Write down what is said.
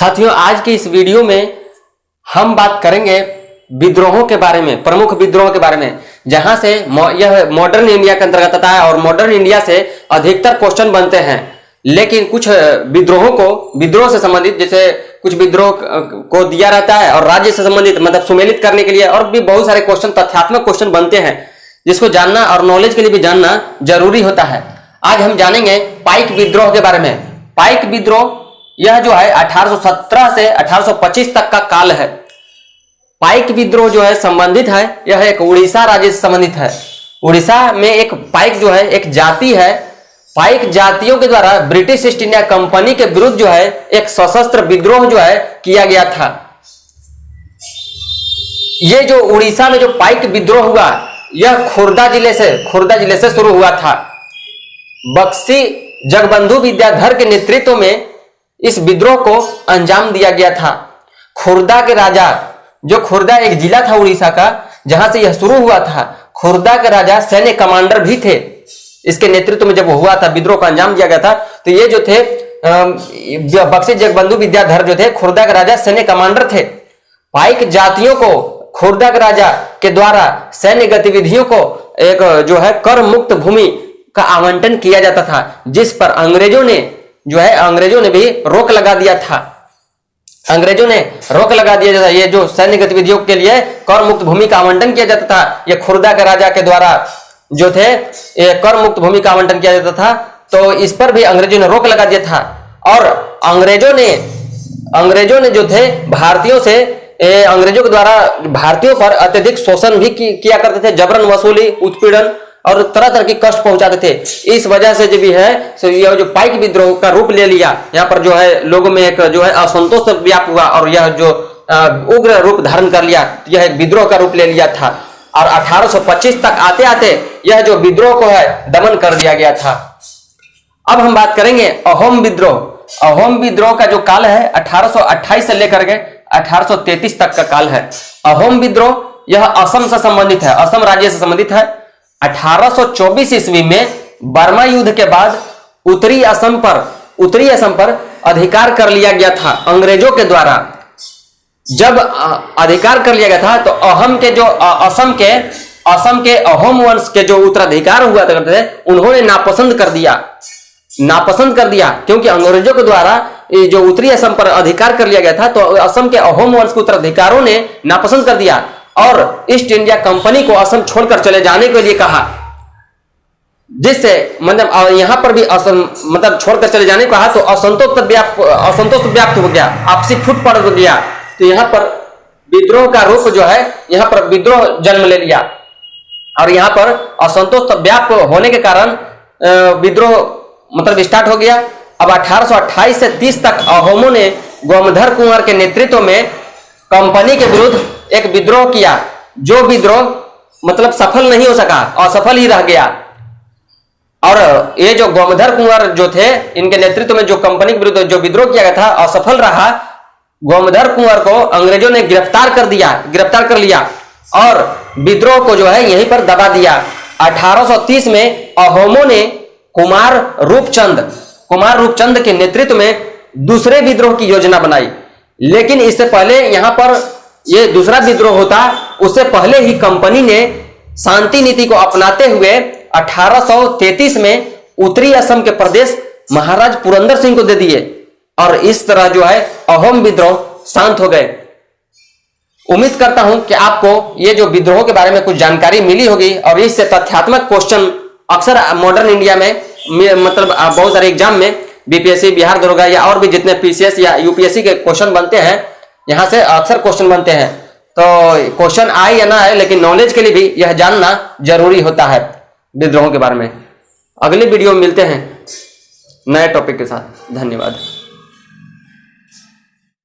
साथियों, आज की इस वीडियो में हम बात करेंगे विद्रोहों के बारे में, प्रमुख विद्रोहों के बारे में, जहां से यह मॉडर्न इंडिया के अंतर्गत आता है और मॉडर्न इंडिया से अधिकतर क्वेश्चन बनते हैं। लेकिन कुछ विद्रोह से संबंधित, जैसे कुछ विद्रोह को दिया रहता है और राज्य से संबंधित मतलब सुमेलित करने के लिए और भी बहुत सारे क्वेश्चन, तथ्यात्मक क्वेश्चन बनते हैं, जिसको जानना और नॉलेज के लिए भी जानना जरूरी होता है। आज हम जानेंगे पाइक विद्रोह के बारे में। पाइक विद्रोह यह जो है 1817 से 1825 तक का काल है। पाइक विद्रोह जो है संबंधित है, यह एक उड़ीसा राज्य से संबंधित है। उड़ीसा में एक पाइक जो है एक जाति है। पाइक जातियों के द्वारा ब्रिटिश ईस्ट इंडिया कंपनी के विरुद्ध जो है एक सशस्त्र विद्रोह जो है किया गया था। ये जो उड़ीसा में जो पाइक विद्रोह हुआ, यह खुर्दा जिले से शुरू हुआ था। बक्सी जगबंधु विद्याधर के नेतृत्व में इस विद्रोह को अंजाम दिया गया था। खुर्दा के राजा, जो खुर्दा एक जिला था उड़ीसा का जहां से यह शुरू हुआ था, खुर्दा के राजा सैन्य कमांडर भी थे। इसके नेतृत्व में जब हुआ था, विद्रोह को अंजाम दिया गया था, तो ये जो थे बक्सी जगबंधु विद्याधर जो थे, खुर्दा के राजा सैन्य कमांडर थे। पाइक जातियों को खुर्दा के राजा के द्वारा सैन्य गतिविधियों को एक जो है कर मुक्त भूमि का आवंटन किया जाता था, जिस पर अंग्रेजों ने भी रोक लगा दिया था। अंग्रेजों ने रोक लगा दिया जाता, ये जो सैन्य गतिविधियों के लिए कर मुक्त भूमि का आवंटन किया जाता था, ये खुर्दा के राजा के द्वारा जो थे ये कर मुक्त भूमि का आवंटन किया जाता था। तो इस पर भी अंग्रेजों ने रोक लगा दिया था। और अंग्रेजों ने जो थे अंग्रेजों के द्वारा भारतीयों पर अत्यधिक शोषण भी किया करते थे, जबरन वसूली, उत्पीड़न और तरह तरह की कष्ट पहुंचाते थे। इस वजह से जो भी है यह जो पाइक विद्रोह का रूप ले लिया, यहाँ पर जो है लोगों में एक जो है असंतोष व्याप्त हुआ और यह जो उग्र रूप धारण कर लिया, यह एक विद्रोह का रूप ले लिया था। और 1825 तक आते आते यह जो विद्रोह को है दमन कर दिया गया था। अब हम बात करेंगे अहोम विद्रोह। अहोम विद्रोह का जो काल है 1828 से लेकर के 1833 तक का काल है। अहोम विद्रोह यह असम से संबंधित है, असम राज्य से संबंधित है। 1824 ईस्वी में बर्मा युद्ध के बाद उत्तरी असम पर अधिकार कर लिया गया था अंग्रेजों के द्वारा। जब अधिकार कर लिया गया था तो असम के अहोम वंश के जो उत्तराधिकार हुआ करते थे, उन्होंने नापसंद कर दिया क्योंकि अंग्रेजों के द्वारा जो उत्तरी असम पर अधिकार कर लिया गया था, तो असम के अहोम वंश के उत्तराधिकारों ने नापसंद कर दिया और ईस्ट इंडिया कंपनी को असम छोड़कर चले जाने के लिए कहा, जिससे मतलब यहां पर भी मतलब छोड़कर चले जाने को कहा, तो असंतोष व्याप्त हो गया, आपसी फूट पड़ गया। तो यहां पर विद्रोह का रूप जो है, यहां पर विद्रोह जन्म ले लिया और यहां पर असंतोष व्याप्त होने के कारण विद्रोह मतलब स्टार्ट हो गया। अब 1828 से 30 तक अहोमों ने गोमधर कुंवर के नेतृत्व में कंपनी के विरुद्ध एक विद्रोह किया, जो विद्रोह मतलब सफल नहीं हो सका, असफल ही रह गया। और ये जो गोमधर कुंवर जो थे, इनके नेतृत्व में जो कंपनी के विरुद्ध जो विद्रोह किया गया था असफल रहा। गोमधर कुंवर को अंग्रेजों ने गिरफ्तार कर लिया और विद्रोह को जो है यहीं पर दबा दिया। 1830 में अहोमों ने कुमार रूपचंद के नेतृत्व में दूसरे विद्रोह की योजना बनाई। लेकिन इससे पहले यहां पर ये दूसरा विद्रोह होता, उससे पहले ही कंपनी ने शांति नीति को अपनाते हुए 1833 में उत्तरी असम के प्रदेश महाराज पुरंदर सिंह को दे दिए और इस तरह जो है अहोम विद्रोह शांत हो गए। उम्मीद करता हूं कि आपको ये जो विद्रोह के बारे में कुछ जानकारी मिली होगी और इससे तथ्यात्मक क्वेश्चन अक्सर मॉडर्न इंडिया में मतलब बहुत सारे एग्जाम में बीपीएससी, बिहार दरोगा या और भी जितने पीसीएस या यूपीएससी के क्वेश्चन बनते हैं, यहां से अक्सर क्वेश्चन बनते हैं। तो क्वेश्चन आए या ना आए, लेकिन नॉलेज के लिए भी यह जानना जरूरी होता है विद्रोहों के बारे में। अगले वीडियो में मिलते हैं नए टॉपिक के साथ। धन्यवाद।